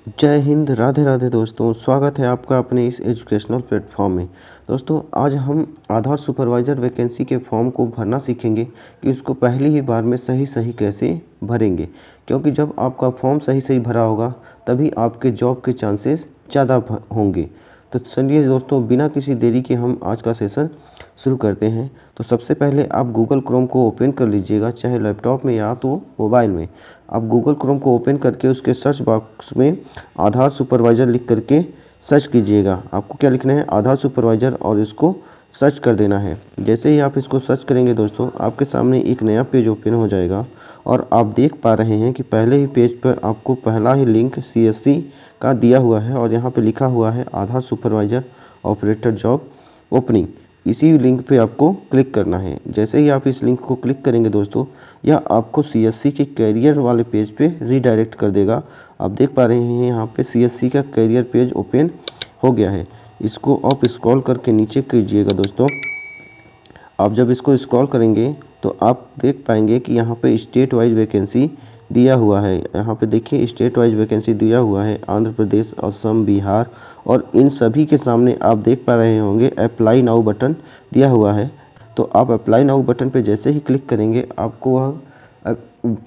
जय हिंद, राधे राधे दोस्तों। स्वागत है आपका अपने इस एजुकेशनल प्लेटफॉर्म में। दोस्तों, आज हम आधार सुपरवाइज़र वैकेंसी के फॉर्म को भरना सीखेंगे कि उसको पहली ही बार में सही सही कैसे भरेंगे, क्योंकि जब आपका फॉर्म सही सही भरा होगा तभी आपके जॉब के चांसेस ज़्यादा होंगे। तो चलिए दोस्तों, बिना किसी देरी के हम आज का सेशन शुरू करते हैं। तो सबसे पहले आप गूगल क्रोम को ओपन कर लीजिएगा, चाहे लैपटॉप में या तो मोबाइल में। आप गूगल क्रोम को ओपन करके उसके सर्च बॉक्स में आधार सुपरवाइज़र लिख करके सर्च कीजिएगा। आपको क्या लिखना है? आधार सुपरवाइज़र, और इसको सर्च कर देना है। जैसे ही आप इसको सर्च करेंगे दोस्तों, आपके सामने एक नया पेज ओपन हो जाएगा और आप देख पा रहे हैं कि पहले ही पेज पर आपको पहला ही लिंक CSC का दिया हुआ है और यहाँ पे लिखा हुआ है आधार सुपरवाइज़र ऑपरेटर जॉब ओपनिंग। इसी लिंक पे आपको क्लिक करना है। जैसे ही आप इस लिंक को क्लिक करेंगे दोस्तों, यह आपको CSC के कैरियर वाले पेज पे रीडायरेक्ट कर देगा। आप देख पा रहे हैं यहाँ पे CSC का कैरियर पेज ओपन हो गया है। इसको आप स्क्रॉल करके नीचे कीजिएगा दोस्तों। आप जब इसको स्क्रॉल करेंगे तो आप देख पाएंगे कि यहाँ पे स्टेट वाइज वैकेंसी दिया हुआ है। यहाँ पे देखिए स्टेट वाइज वैकेंसी दिया हुआ है, आंध्र प्रदेश, असम, बिहार, और इन सभी के सामने आप देख पा रहे होंगे अप्लाई नाउ बटन दिया हुआ है। तो आप अप्लाई नाउ बटन पे जैसे ही क्लिक करेंगे आपको वह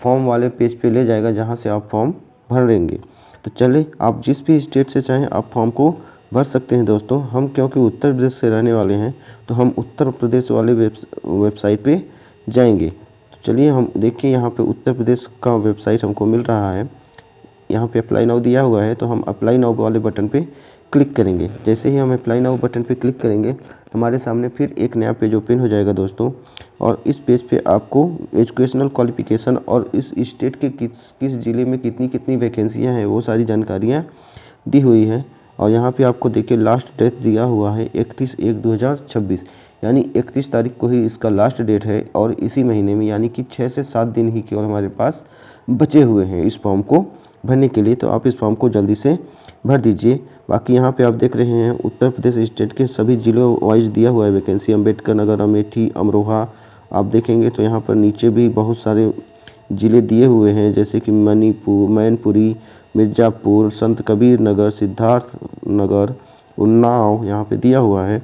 फॉर्म वाले पेज पे ले जाएगा जहाँ से आप फॉर्म भरेंगे। तो चलिए, आप जिस भी स्टेट से चाहें आप फॉर्म को भर सकते हैं दोस्तों। हम क्योंकि उत्तर प्रदेश से रहने वाले हैं तो हम उत्तर प्रदेश वाले वेबसाइट पे जाएंगे। तो चलिए, हम देखिए यहाँ पे उत्तर प्रदेश का वेबसाइट हमको मिल रहा है। यहाँ पे अप्लाई नाउ दिया हुआ है तो हम अप्लाई नाउ वाले बटन पे क्लिक करेंगे। जैसे ही हम अप्लाई नाउ बटन पे क्लिक करेंगे हमारे सामने फिर एक नया पेज ओपन हो जाएगा दोस्तों, और इस पेज पे आपको एजुकेशनल क्वालिफिकेशन और इस स्टेट के किस ज़िले में कितनी कितनी वैकेंसियाँ हैं वो सारी जानकारियाँ दी हुई है। और यहाँ पे आपको देखिए लास्ट डेट दिया हुआ है 31/1/2026, यानी 31 तारीख को ही इसका लास्ट डेट है। और इसी महीने में यानी कि 6 से 7 दिन ही केवल हमारे पास बचे हुए हैं इस फॉर्म को भरने के लिए। तो आप इस फॉर्म को जल्दी से भर दीजिए। बाकी यहाँ पे आप देख रहे हैं उत्तर प्रदेश स्टेट के सभी जिलों वाइज दिया हुआ है वैकेंसी। अम्बेडकर नगर, अमेठी, अमरोहा, आप देखेंगे तो यहाँ पर नीचे भी बहुत सारे ज़िले दिए हुए हैं, जैसे कि मैनपुरी, मिर्ज़ापुर, संत कबीर नगर, सिद्धार्थ नगर, उन्नाव यहाँ पे दिया हुआ है।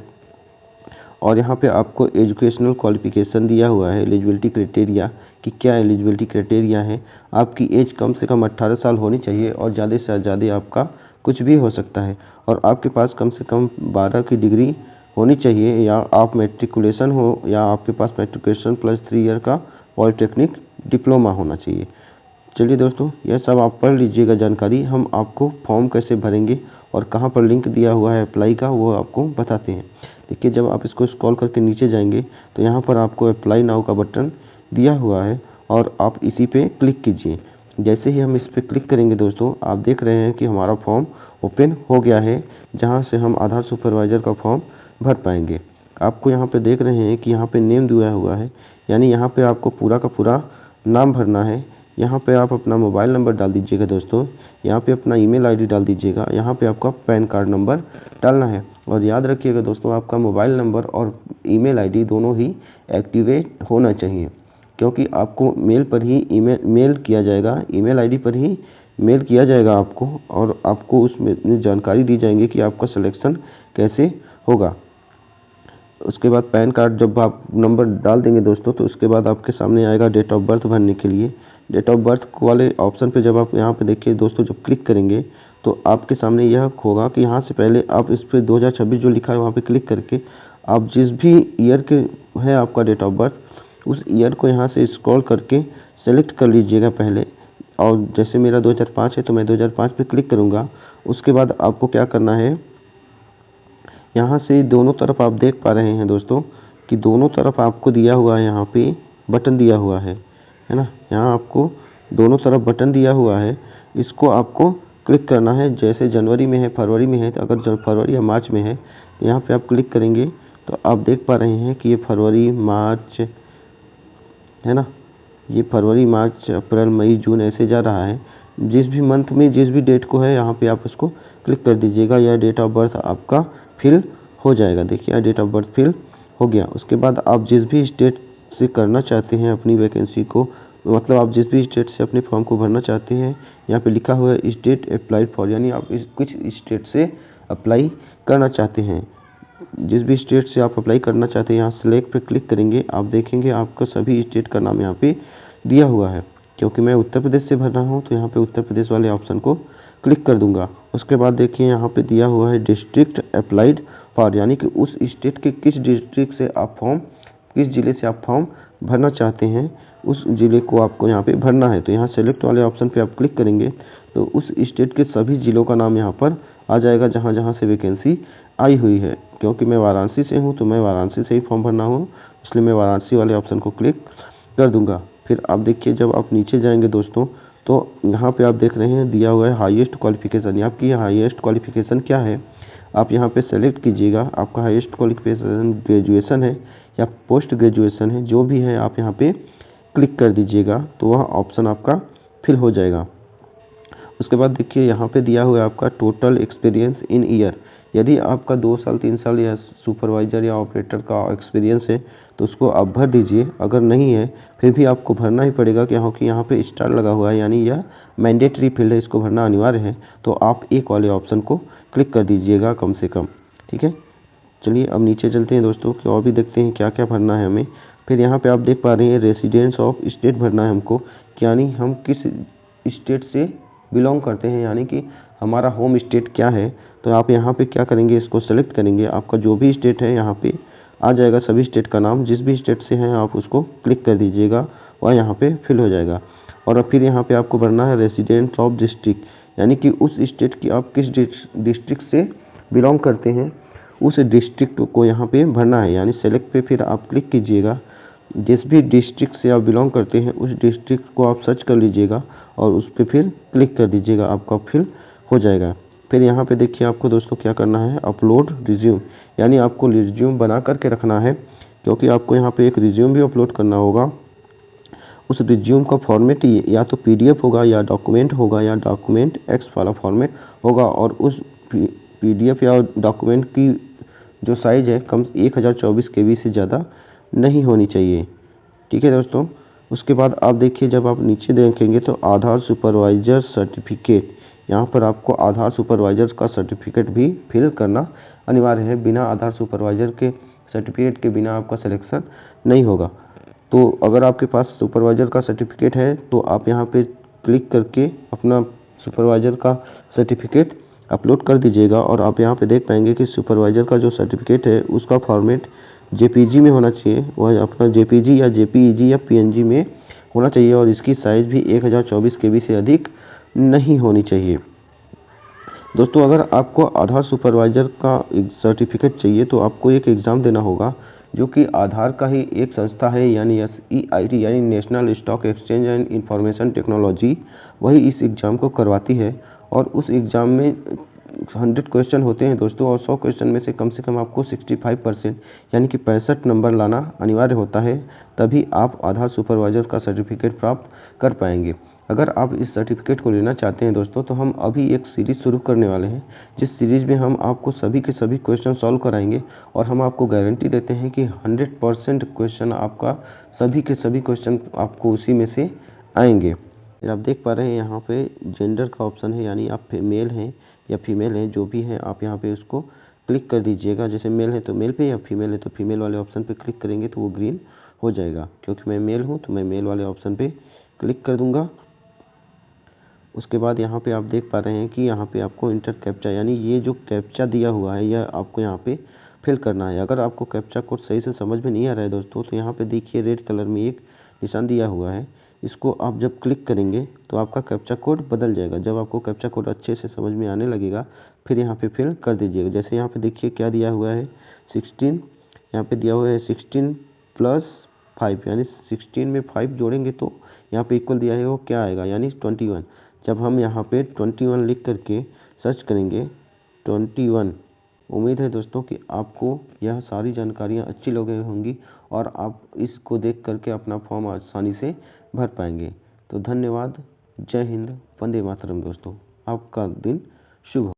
और यहाँ पे आपको एजुकेशनल क्वालिफिकेशन दिया हुआ है, एलिजिबिलिटी क्राइटेरिया कि क्या एलिजिबिलिटी क्राइटेरिया है। आपकी एज कम से कम 18 साल होनी चाहिए और ज़्यादा से ज़्यादा आपका कुछ भी हो सकता है। और आपके पास कम से कम 12 की डिग्री होनी चाहिए, या आप मैट्रिकुलेशन हो, या आपके पास मैट्रिकुलेशन प्लस 3 ईयर का पॉलिटेक्निक डिप्लोमा होना चाहिए। चलिए दोस्तों, यह सब आप पढ़ लीजिएगा जानकारी। हम आपको फॉर्म कैसे भरेंगे और कहाँ पर लिंक दिया हुआ है अप्लाई का वो आपको बताते हैं। देखिए, जब आप इसको स्क्रॉल करके नीचे जाएंगे तो यहाँ पर आपको अप्लाई नाउ का बटन दिया हुआ है और आप इसी पे क्लिक कीजिए। जैसे ही हम इस पर क्लिक करेंगे दोस्तों, आप देख रहे हैं कि हमारा फॉर्म ओपन हो गया है, जहाँ से हम आधार सुपरवाइज़र का फॉर्म भर पाएंगे। आपको यहाँ पे देख रहे हैं कि यहाँ पे नेम दिया हुआ है, यानी यहाँ पे आपको पूरा का पूरा नाम भरना है। यहाँ पे आप अपना मोबाइल नंबर डाल दीजिएगा दोस्तों, यहाँ पे अपना ईमेल आईडी डाल दीजिएगा, यहाँ पे आपका पैन कार्ड नंबर डालना है। और याद रखिएगा दोस्तों, आपका मोबाइल नंबर और ईमेल आईडी दोनों ही एक्टिवेट होना चाहिए, क्योंकि आपको मेल पर ही मेल किया जाएगा, ईमेल आईडी पर ही मेल किया जाएगा आपको, और आपको उसमें जानकारी दी जाएंगी कि आपका सिलेक्शन कैसे होगा। उसके बाद पैन कार्ड जब आप नंबर डाल देंगे दोस्तों, तो उसके बाद आपके सामने आएगा डेट ऑफ बर्थ भरने के लिए। डेट ऑफ बर्थ वाले ऑप्शन पे जब आप यहाँ पे देखिए दोस्तों, जब क्लिक करेंगे तो आपके सामने यह होगा कि यहाँ से पहले आप इस पर 2026 जो लिखा है वहाँ पे क्लिक करके आप जिस भी ईयर के है आपका डेट ऑफ बर्थ, उस ईयर को यहाँ से स्क्रॉल करके सेलेक्ट कर लीजिएगा पहले। और जैसे मेरा 2005 है तो मैं 2005 पे क्लिक करूँगा। उसके बाद आपको क्या करना है, यहाँ से दोनों तरफ आप देख पा रहे हैं दोस्तों कि दोनों तरफ आपको दिया हुआ है, यहाँ पे बटन दिया हुआ है ना। यहाँ आपको दोनों तरफ बटन दिया हुआ है, इसको आपको क्लिक करना है। जैसे जनवरी में है, फरवरी में है, तो अगर फरवरी या मार्च में है तो यहाँ पे आप क्लिक करेंगे तो आप देख पा रहे हैं कि ये फरवरी, मार्च है ना, ये फरवरी, मार्च, अप्रैल, मई, जून ऐसे जा रहा है। जिस भी मंथ में जिस भी डेट को है यहाँ पे आप उसको क्लिक कर दीजिएगा, या डेट ऑफ बर्थ आपका फिल हो जाएगा। देखिए, डेट ऑफ बर्थ फिल हो गया। उसके बाद आप जिस भी स्टेट से करना चाहते हैं अपनी वैकेंसी को, मतलब आप जिस भी स्टेट से अपने फॉर्म को भरना चाहते हैं, यहाँ पे लिखा हुआ है स्टेट अप्लाइड फॉर, यानी आप कुछ स्टेट से अप्लाई करना चाहते हैं। जिस भी स्टेट से आप अप्लाई करना चाहते हैं यहाँ सेलेक्ट पे क्लिक करेंगे, आप देखेंगे आपका सभी स्टेट का नाम यहाँ पे दिया हुआ है। क्योंकि मैं उत्तर प्रदेश से भर रहा हूँ तो यहाँ पे उत्तर प्रदेश वाले ऑप्शन को क्लिक कर दूंगा। उसके बाद देखिए यहाँ पे दिया हुआ है डिस्ट्रिक्ट अप्लाइड फॉर, यानी कि उस स्टेट के किस डिस्ट्रिक्ट से आप फॉर्म, किस जिले से आप फॉर्म भरना चाहते हैं, उस जिले को आपको यहाँ पे भरना है। तो यहाँ सेलेक्ट वाले ऑप्शन पे आप क्लिक करेंगे तो उस स्टेट के सभी जिलों का नाम यहाँ पर आ जाएगा जहाँ जहाँ से वैकेंसी आई हुई है। क्योंकि मैं वाराणसी से हूँ तो मैं वाराणसी से ही फॉर्म भरना हूँ, इसलिए मैं वाराणसी वाले ऑप्शन को क्लिक कर दूंगा। फिर आप देखिए जब आप नीचे जाएंगे दोस्तों तो यहाँ पे आप देख रहे हैं दिया हुआ है हाईएस्ट क्वालिफिकेशन। आपकी हाईएस्ट क्वालिफिकेशन क्या है आप यहाँ पे सेलेक्ट कीजिएगा। आपका हाईएस्ट क्वालिफिकेशन ग्रेजुएशन है या पोस्ट ग्रेजुएशन है, जो भी है आप यहाँ पे क्लिक कर दीजिएगा तो वह ऑप्शन आपका फिल हो जाएगा। उसके बाद देखिए यहाँ पे दिया हुआ है आपका टोटल एक्सपीरियंस इन ईयर। यदि आपका 2 साल 3 साल या सुपरवाइजर या ऑपरेटर का एक्सपीरियंस है तो उसको आप भर दीजिए। अगर नहीं है फिर भी आपको भरना ही पड़ेगा, क्योंकि यहाँ पे स्टार लगा हुआ है, यानी यह मैंडेटरी फील्ड है, इसको भरना अनिवार्य है। तो आप एक वाले ऑप्शन को क्लिक कर दीजिएगा कम से कम। ठीक है, चलिए अब नीचे चलते हैं दोस्तों कि और भी देखते हैं क्या क्या भरना है हमें। फिर यहाँ पे आप देख पा रहे हैं रेसिडेंस ऑफ स्टेट भरना है हमको, यानी हम किस स्टेट से बिलोंग करते हैं, यानी कि हमारा होम स्टेट क्या है। तो आप यहाँ पे क्या करेंगे, इसको सेलेक्ट करेंगे। आपका जो भी स्टेट है यहाँ पे आ जाएगा सभी स्टेट का नाम, जिस भी स्टेट से हैं आप उसको क्लिक कर दीजिएगा, वह यहाँ पे फिल हो जाएगा। और अब फिर यहाँ पे आपको भरना है रेसिडेंट ऑफ डिस्ट्रिक्ट, यानी कि उस स्टेट की आप किस डिस्ट्रिक्ट से बिलोंग करते हैं उस डिस्ट्रिक्ट को यहाँ पे भरना है। यानी सेलेक्ट पे फिर आप क्लिक कीजिएगा, जिस भी डिस्ट्रिक्ट से आप बिलोंग करते हैं उस डिस्ट्रिक्ट को आप सर्च कर लीजिएगा और उस पर फिर क्लिक कर दीजिएगा, आपका फिल हो जाएगा। फिर यहाँ पे देखिए आपको दोस्तों क्या करना है, अपलोड रिज्यूम, यानी आपको रिज्यूम बना करके रखना है, क्योंकि आपको यहाँ पे एक रिज्यूम भी अपलोड करना होगा। उस रिज्यूम का फॉर्मेट या तो PDF होगा या डॉक्यूमेंट होगा या डॉक्यूमेंट एक्स वाला फॉर्मेट होगा, और उस PDF या डॉक्यूमेंट की जो साइज़ है कम 1024 KB से ज़्यादा नहीं होनी चाहिए। ठीक है दोस्तों, उसके बाद आप देखिए जब आप नीचे देखेंगे तो आधार सुपरवाइजर सर्टिफिकेट, यहाँ पर आपको आधार सुपरवाइजर का सर्टिफिकेट भी फिल करना अनिवार्य है। बिना आधार सुपरवाइजर के सर्टिफिकेट के बिना आपका सिलेक्शन नहीं होगा। तो अगर आपके पास सुपरवाइजर का सर्टिफिकेट है तो आप यहाँ पे क्लिक करके अपना सुपरवाइजर का सर्टिफिकेट अपलोड कर दीजिएगा, और आप यहाँ पे देख पाएंगे कि सुपरवाइजर का जो सर्टिफिकेट है उसका फॉर्मेट JPG में होना चाहिए, वह अपना JPG या JPEG या PNG में होना चाहिए, और इसकी साइज़ भी 1024 KB से अधिक नहीं होनी चाहिए। दोस्तों अगर आपको आधार सुपरवाइजर का सर्टिफिकेट चाहिए तो आपको एक एग्ज़ाम देना होगा, जो कि आधार का ही एक संस्था है, यानी SEIT यानी national stock exchange and information technology, वही इस एग्ज़ाम को करवाती है। और उस एग्ज़ाम में 100 क्वेश्चन होते हैं दोस्तों, और 100 क्वेश्चन में से कम आपको 65% यानी कि 65 नंबर लाना अनिवार्य होता है, तभी आप आधार सुपरवाइजर का सर्टिफिकेट प्राप्त कर पाएंगे। अगर आप इस सर्टिफिकेट को लेना चाहते हैं दोस्तों तो हम अभी एक सीरीज़ शुरू करने वाले हैं, जिस सीरीज़ में हम आपको सभी के सभी क्वेश्चन सॉल्व कराएंगे, और हम आपको गारंटी देते हैं कि 100% क्वेश्चन आपका सभी के सभी क्वेश्चन आपको उसी में से आएंगे। आप देख पा रहे हैं यहाँ पे जेंडर का ऑप्शन है, यानी आप मेल हैं या फीमेल हैं, जो भी है आप यहाँ पे उसको क्लिक कर दीजिएगा। जैसे मेल है तो मेल पे, या फीमेल है तो फीमेल वाले ऑप्शन पे क्लिक करेंगे तो वो ग्रीन हो जाएगा। क्योंकि मैं मेल हूँ तो मैं मेल वाले ऑप्शन पे क्लिक कर दूंगा। उसके बाद यहाँ पे आप देख पा रहे हैं कि यहाँ पे आपको इंटर कैप्चा, यानी ये जो कैप्चा दिया हुआ है यह आपको यहाँ पे फिल करना है। अगर आपको कैप्चा कोड सही से समझ में नहीं आ रहा है दोस्तों तो यहाँ पे देखिए रेड कलर में एक निशान दिया हुआ है, इसको आप जब क्लिक करेंगे तो आपका कैप्चा कोड बदल जाएगा। जब आपको कैप्चा कोड अच्छे से समझ में आने लगेगा फिर यहाँ पे फिल कर दीजिएगा। जैसे यहाँ पे देखिए क्या दिया हुआ है 16, यहाँ पे दिया हुआ है 16 + 5, यानी 16 में 5 जोड़ेंगे तो यहाँ पे इक्वल दिया है, वो क्या आएगा यानी 21। जब हम यहाँ पे 21 लिख करके सर्च करेंगे 21, उम्मीद है दोस्तों कि आपको यह सारी जानकारियाँ अच्छी लगी होंगी और आप इसको देख करके अपना फॉर्म आसानी से भर पाएंगे। तो धन्यवाद, जय हिंद, वंदे मातरम दोस्तों, आपका दिन शुभ हो।